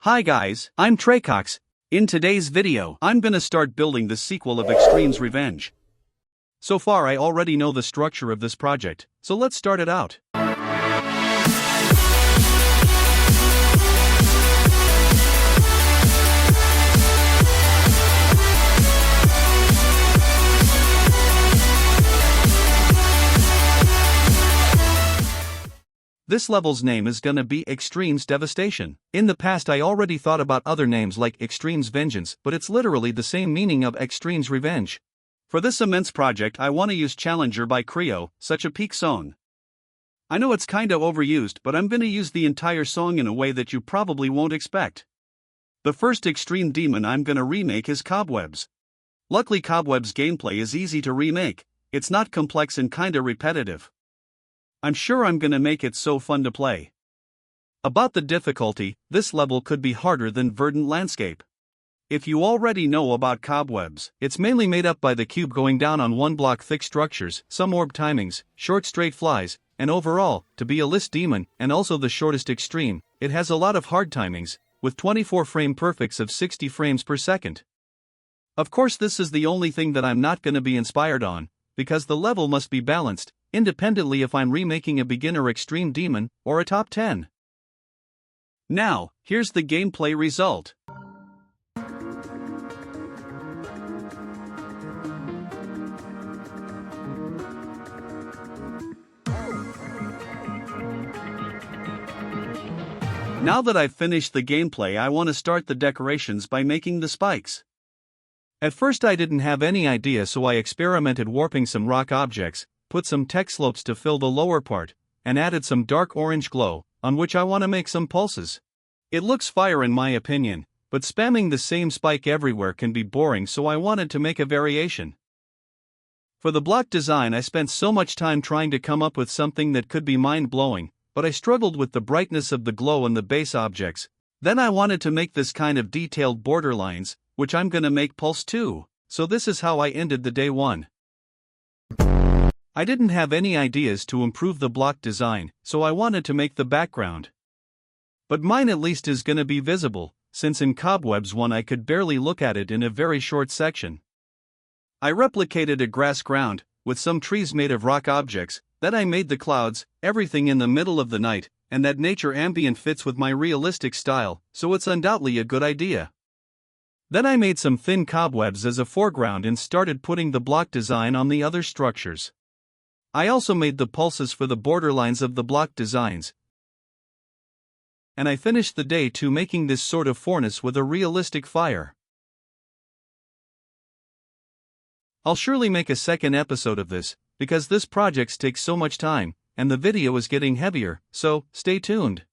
Hi guys, I'm Trakox. In today's video, I'm gonna start building the sequel of Extreme's Revenge. So far I already know the structure of this project, so let's start it out. This level's name is gonna be Extreme's Devastation. In the past I already thought about other names like Extreme's Vengeance, but it's literally the same meaning of Extreme's Revenge. For this immense project I wanna use Challenger by Creo, such a peak song. I know it's kinda overused, but I'm gonna use the entire song in a way that you probably won't expect. The first Extreme demon I'm gonna remake is Cobwebs. Luckily Cobwebs gameplay is easy to remake, it's not complex and kinda repetitive. I'm sure I'm gonna make it so fun to play. About the difficulty, this level could be harder than Verdant Landscape. If you already know about Cobwebs, it's mainly made up by the cube going down on one block thick structures, some orb timings, short straight flies, and overall, to be a list demon, and also the shortest extreme, it has a lot of hard timings, with 24 frame perfects of 60 frames per second. Of course this is the only thing that I'm not gonna be inspired on, because the level must be balanced, independently if I'm remaking a beginner extreme demon, or a top 10. Now, here's the gameplay result. Now that I've finished the gameplay I want to start the decorations by making the spikes. At first I didn't have any idea, so I experimented warping some rock objects, put some text slopes to fill the lower part, and added some dark orange glow, on which I want to make some pulses. It looks fire in my opinion, but spamming the same spike everywhere can be boring, so I wanted to make a variation. For the block design I spent so much time trying to come up with something that could be mind-blowing, but I struggled with the brightness of the glow and the base objects. Then I wanted to make this kind of detailed border lines, which I'm gonna make pulse too, so this is how I ended the day 1. I didn't have any ideas to improve the block design, so I wanted to make the background. But mine at least is gonna be visible, since in Cobwebs 1 I could barely look at it in a very short section. I replicated a grass ground, with some trees made of rock objects, then I made the clouds, everything in the middle of the night, and that nature ambient fits with my realistic style, so it's undoubtedly a good idea. Then I made some thin cobwebs as a foreground and started putting the block design on the other structures. I also made the pulses for the borderlines of the block designs. And I finished the day 2 making this sort of furnace with a realistic fire. I'll surely make a second episode of this, because this project takes so much time, and the video is getting heavier, so stay tuned.